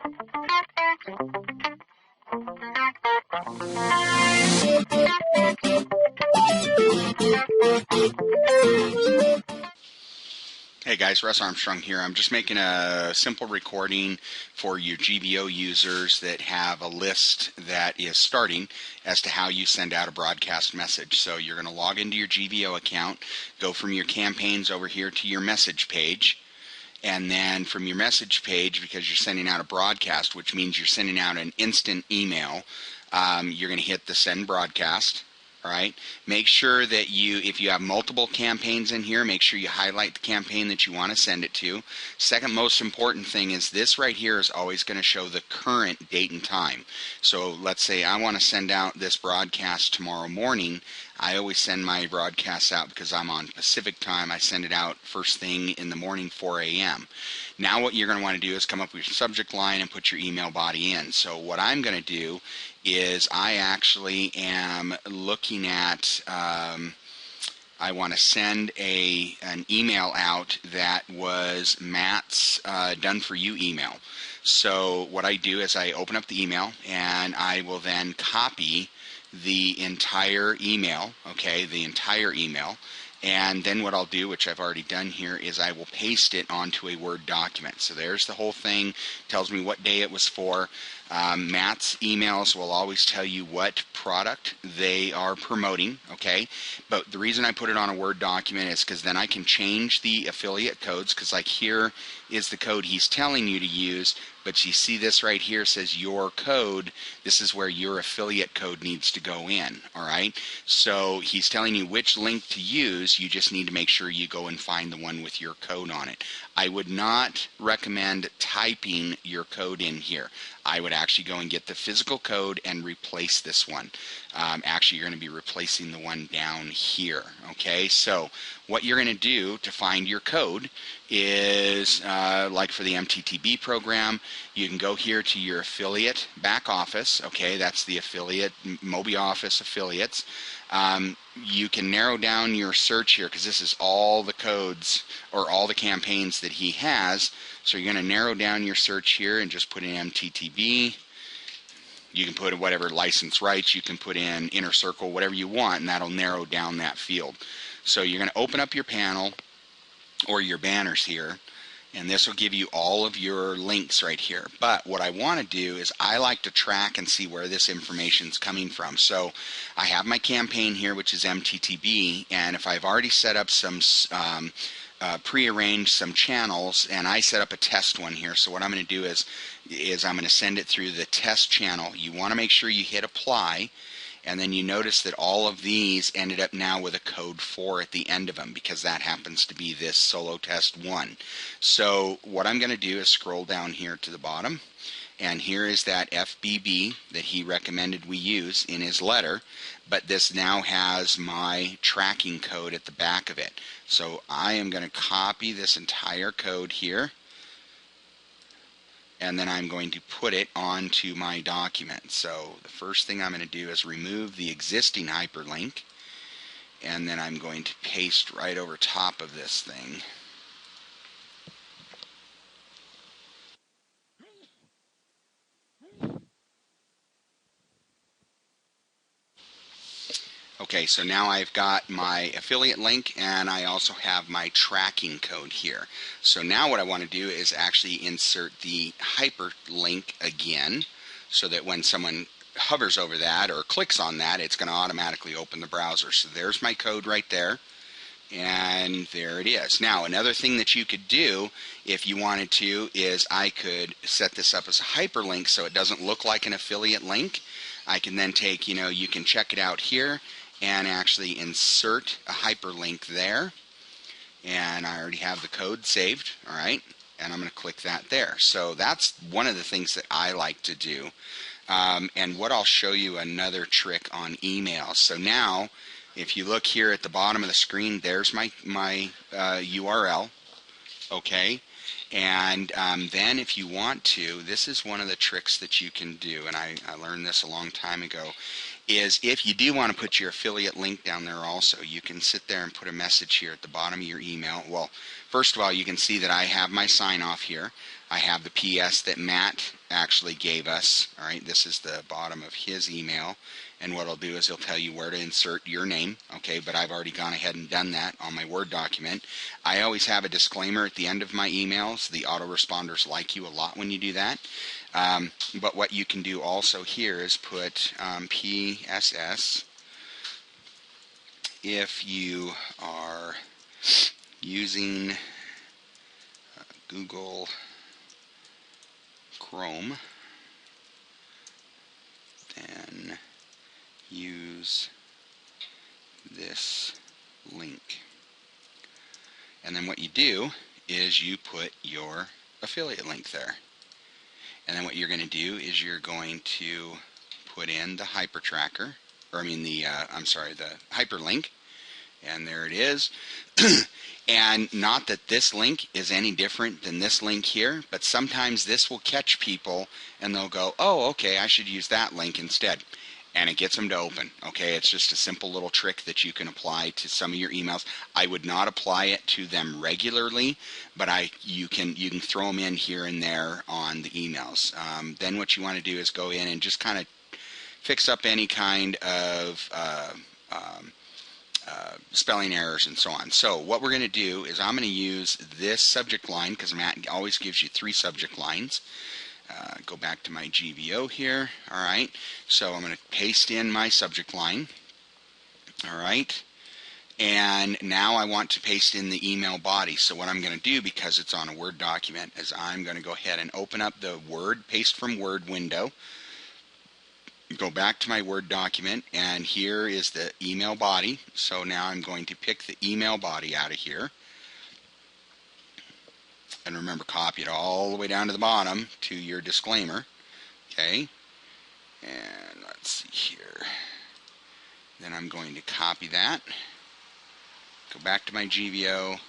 Hey guys, Russ Armstrong here. I'm just making a simple recording for your GVO users that have a list that is starting as to how you send out a broadcast message. So you're going to log into your GVO account, go from your campaigns over here to your message page, and then from your message page, because you're sending out a broadcast, which means you're sending out an instant email, you're going to hit the send broadcast. All right. Make sure that if you have multiple campaigns in here, make sure you highlight the campaign that you want to send it to. Second most important thing is this right here is always going to show the current date and time. So let's say I want to send out this broadcast tomorrow morning. I always send my broadcasts out because I'm on Pacific time. I send it out first thing in the morning, 4 a.m. Now what you're going to want to do is come up with your subject line and put your email body in. So what I'm going to do is I actually am looking at, I want to send an email out that was Matt's done for you email. So what I do is I open up the email and I will then copy the entire email, okay, the entire email. And then what I'll do, which I've already done here, is I will paste it onto a Word document. So there's the whole thing, tells me what day it was for. Matt's emails will always tell you what product they are promoting, okay? But the reason I put it on a Word document is because then I can change the affiliate codes, because like here is the code he's telling you to use, but you see this right here says your code. This is where your affiliate code needs to go in, all right? So he's telling you which link to use. You just need to make sure you go and find the one with your code on it. I would not recommend typing your code in here. I would actually go and get the physical code and replace this one. Actually, you're going to be replacing the one down here, okay? So what you're going to do to find your code is, like for the MTTB program, you can go here to your affiliate back office, okay? That's the affiliate, Mobi Office affiliates. You can narrow down your search here because this is all the codes or all the campaigns that he has. So you're going to narrow down your search here and just put in MTTB. You can put in whatever license rights, you can put in inner circle, whatever you want, and that'll narrow down that field. So you're going to open up your panel or your banners here, and this will give you all of your links right here. But what I want to do is I like to track and see where this information is coming from. So I have my campaign here, which is MTTB, and if I've already set up some prearranged some channels, and I set up a test one here. So what I'm going to do is I'm going to send it through the test channel. You want to make sure you hit apply, and then you notice that all of these ended up now with a code 4 at the end of them because that happens to be this solo test 1. So what I'm going to do is scroll down here to the bottom, and here is that FBB that he recommended we use in his letter, but this now has my tracking code at the back of it. So I am going to copy this entire code here, and then I'm going to put it onto my document. So the first thing I'm going to do is remove the existing hyperlink, and then I'm going to paste right over top of this thing. Okay, so now I've got my affiliate link and I also have my tracking code here. So now what I want to do is actually insert the hyperlink again so that when someone hovers over that or clicks on that, it's going to automatically open the browser. So there's my code right there. And there it is. Now, another thing that you could do if you wanted to is I could set this up as a hyperlink so it doesn't look like an affiliate link. I can then take, you can check it out here and actually insert a hyperlink there. And I already have the code saved, all right? And I'm going to click that there. So that's one of the things that I like to do. And what I'll show you another trick on email. So now, if you look here at the bottom of the screen, there's my URL, okay? And then if you want to, this is one of the tricks that you can do, and I learned this a long time ago, is if you do want to put your affiliate link down there also, you can sit there and put a message here at the bottom of your email. Well, first of all, you can see that I have my sign off here. I have the PS that Matt actually gave us. All right, this is the bottom of his email. And what I'll do is he'll tell you where to insert your name, okay, but I've already gone ahead and done that on my Word document. I always have a disclaimer at the end of my emails. The autoresponders like you a lot when you do that. But what you can do also here is put PSS if you are using Google Chrome, then use this link. And then what you do is you put your affiliate link there. And then what you're going to do is you're going to put in the hypertracker, or I mean the hyperlink, and there it is. And not that this link is any different than this link here, but sometimes this will catch people and they'll go, oh, okay, I should use that link instead. And it gets them to open. Okay, it's just a simple little trick that you can apply to some of your emails. I would not apply it to them regularly, but you can throw them in here and there on the emails. Then what you want to do is go in and just kind of fix up any kind of spelling errors and so on. So what we're going to do is I'm going to use this subject line, because Matt always gives you 3 subject lines. Go back to my GVO here. All right, so I'm going to paste in my subject line. All right, and now I want to paste in the email body. So what I'm going to do, because it's on a Word document, is I'm going to go ahead and open up the Word, paste from Word window, go back to my Word document, and here is the email body. So now I'm going to pick the email body out of here. And remember, copy it all the way down to the bottom to your disclaimer. Okay. And let's see here. Then I'm going to copy that. Go back to my GVO.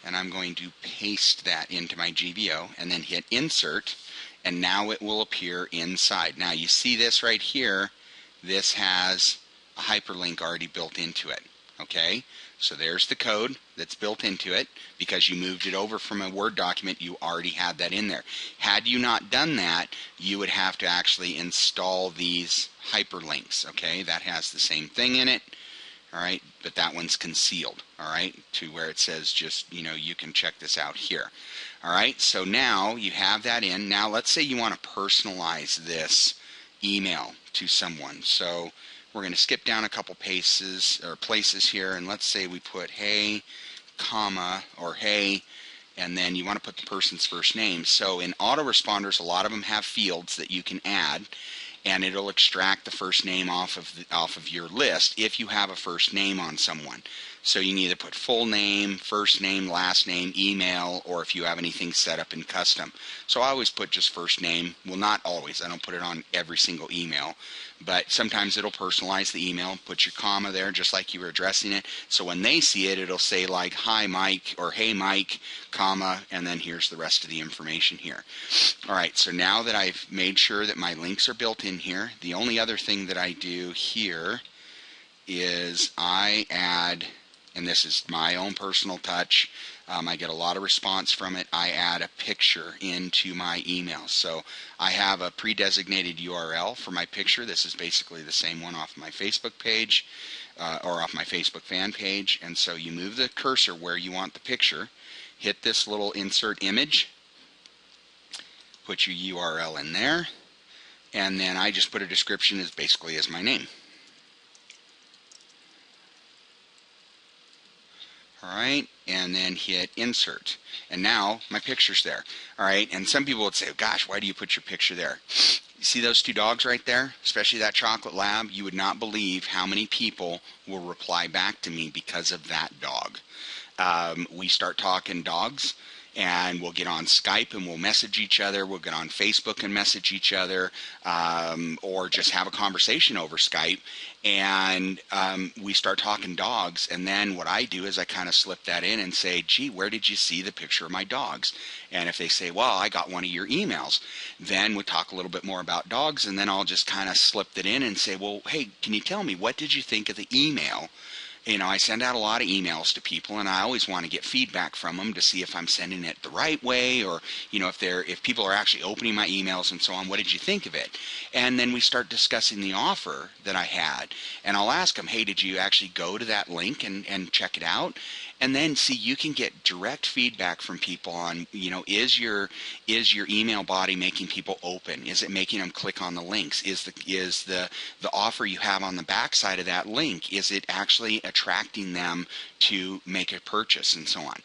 And I'm going to paste that into my GVO. And then hit insert. And now it will appear inside. Now you see this right here. This has a hyperlink already built into it. Okay. So there's the code that's built into it. Because you moved it over from a Word document, you already had that in there. Had you not done that, you would have to actually install these hyperlinks. Okay, that has the same thing in it. All right, but that one's concealed. All right, to where it says just, you can check this out here. All right, so now you have that in. Now let's say you want to personalize this email to someone. So we're going to skip down a couple places here, and let's say we put hey, comma, or hey, and then you want to put the person's first name. So in autoresponders, a lot of them have fields that you can add, and it'll extract the first name off of your list if you have a first name on someone. So you can either put full name, first name, last name, email, or if you have anything set up in custom. So I always put just first name. Well, not always. I don't put it on every single email. But sometimes it'll personalize the email, put your comma there just like you were addressing it. So when they see it, it'll say like, hi Mike, or hey Mike, comma, and then here's the rest of the information here. All right, so now that I've made sure that my links are built in here, the only other thing that I do here is I add, and this is my own personal touch, I get a lot of response from it, I add a picture into my email. So I have a pre-designated URL for my picture. This is basically the same one off my Facebook page, or off my Facebook fan page. And so you move the cursor where you want the picture, hit this little insert image, put your URL in there, and then I just put a description as basically as my name. All right, and then hit insert. And now my picture's there. All right, and some people would say, gosh, why do you put your picture there? You see those 2 dogs right there, especially that chocolate lab? You would not believe how many people will reply back to me because of that dog. We start talking dogs, and we'll get on Skype and we'll message each other. We'll get on Facebook and message each other, or just have a conversation over Skype. And we start talking dogs, and then what I do is I kind of slip that in and say, gee, where did you see the picture of my dogs? And if they say, well, I got one of your emails, then we'll talk a little bit more about dogs, and then I'll just kind of slip that in and say, well, hey, can you tell me, what did you think of the email I send out a lot of emails to people, and I always want to get feedback from them to see if I'm sending it the right way, or if people are actually opening my emails and so on. What did you think of it? And then we start discussing the offer that I had, and I'll ask them, hey, did you actually go to that link and check it out? And then see, you can get direct feedback from people on, is your email body making people open? Is it making them click on the links? Is the offer you have on the back side of that link, is it actually attracting them to make a purchase, and so on?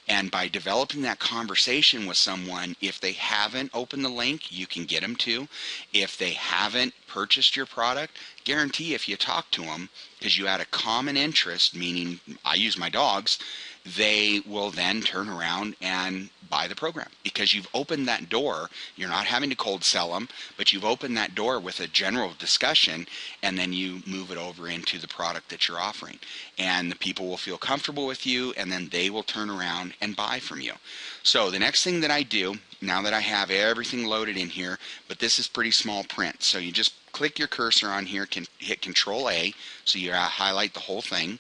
And by developing that conversation with someone, if they haven't opened the link, you can get them to. If they haven't purchased your product, guarantee if you talk to them, because you had a common interest, meaning I use my dogs, they will then turn around and buy the program, because you've opened that door. You're not having to cold sell them, but you've opened that door with a general discussion, and then you move it over into the product that you're offering. And the people will feel comfortable with you, and then they will turn around and buy from you. So the next thing that I do, now that I have everything loaded in here, but this is pretty small print, so you just click your cursor on here, hit Control A, so you highlight the whole thing.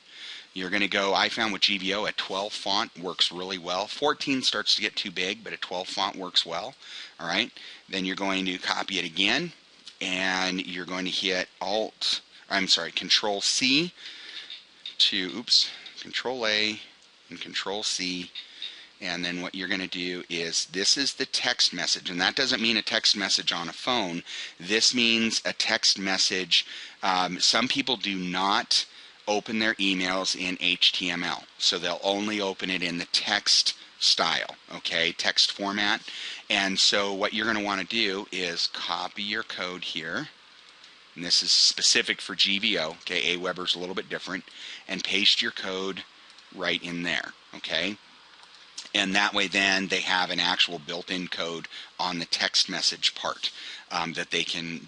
You're going to go, I found with GVO, a 12 font works really well. 14 starts to get too big, but a 12 font works well. All right. Then you're going to copy it again, and you're going to hit Control C Control A and Control C. And then what you're going to do is, this is the text message, and that doesn't mean a text message on a phone. This means a text message. Some people do not open their emails in HTML, so they'll only open it in the text style, okay, text format. And so what you're going to want to do is copy your code here, and this is specific for GVO, okay, Aweber's a little bit different, and paste your code right in there, okay. And that way then they have an actual built-in code on the text message part that they can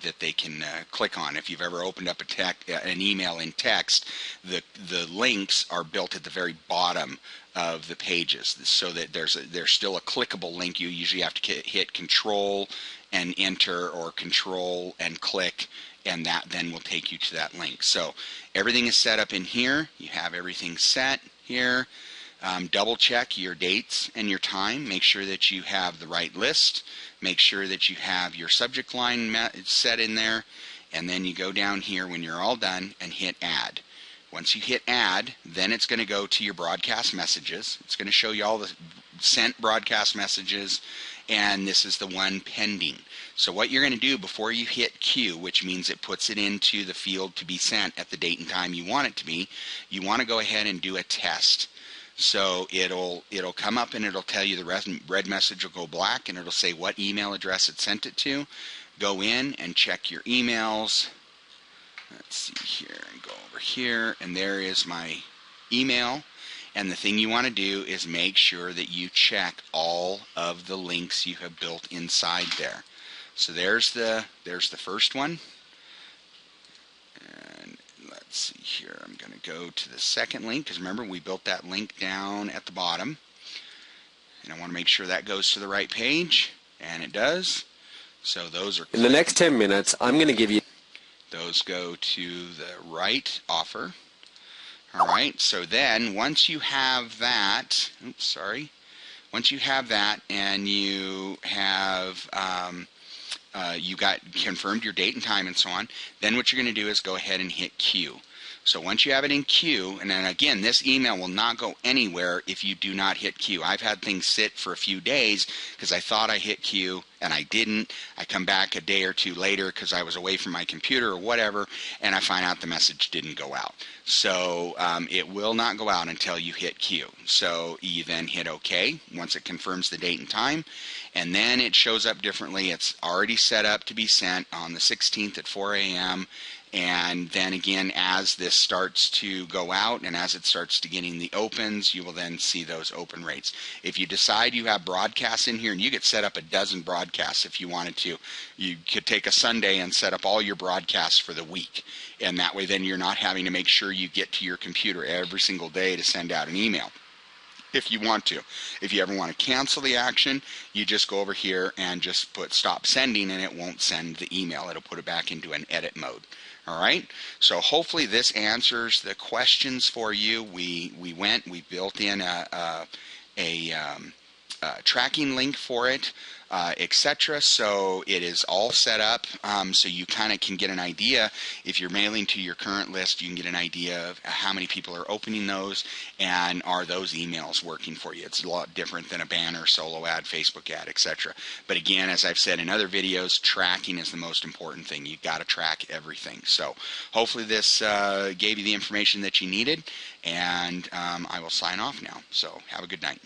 click on. If you've ever opened up an email in text, the links are built at the very bottom of the pages, so that there's still a clickable link. You usually have to hit Control and Enter, or Control and click, and that then will take you to that link. So everything is set up in here. You have everything set here. Double check your dates and your time. Make sure that you have the right list. Make sure that you have your subject line set in there. And then you go down here when you're all done and hit Add. Once you hit Add, then it's going to go to your broadcast messages. It's going to show you all the sent broadcast messages, and this is the one pending. So what you're going to do before you hit Q, which means it puts it into the field to be sent at the date and time you want it to be, you want to go ahead and do a test. So it'll come up and it'll tell you the red message will go black, and it'll say what email address it sent it to. Go in and check your emails. Let's see here, and go over here, and there is my email. And the thing you want to do is make sure that you check all of the links you have built inside there. So there's the first one. And let's see here, I'm going to go to the second link, because remember we built that link down at the bottom. And I want to make sure that goes to the right page, and it does. So those are... In the next 10 minutes, I'm going to give you... Those go to the right offer. All right, so then once you have that, once you have that and you have you got confirmed your date and time and so on, then what you're going to do is go ahead and hit Q. So once you have it in queue, and then again, this email will not go anywhere if you do not hit queue. I've had things sit for a few days because I thought I hit queue and I didn't. I come back a day or two later because I was away from my computer or whatever, and I find out the message didn't go out. So it will not go out until you hit queue. So you then hit OK once it confirms the date and time, and then it shows up differently. It's already set up to be sent on the 16th at 4 a.m., and then again, as this starts to go out and as it starts to getting the opens, you will then see those open rates. If you decide you have broadcasts in here, and you could set up a dozen broadcasts if you wanted to, you could take a Sunday and set up all your broadcasts for the week. And that way then you're not having to make sure you get to your computer every single day to send out an email. if you want to. If you ever want to cancel the action, you just go over here and just put stop sending, and it won't send the email. It'll put it back into an edit mode. All right, so hopefully this answers the questions for you. We built in a tracking link for it, etc. So it is all set up, so you kind of can get an idea. If you're mailing to your current list, you can get an idea of how many people are opening those, and are those emails working for you. It's a lot different than a banner, solo ad, Facebook ad, etc. But again, as I've said in other videos, tracking is the most important thing. You've got to track everything. So hopefully this gave you the information that you needed, and I will sign off now. So have a good night.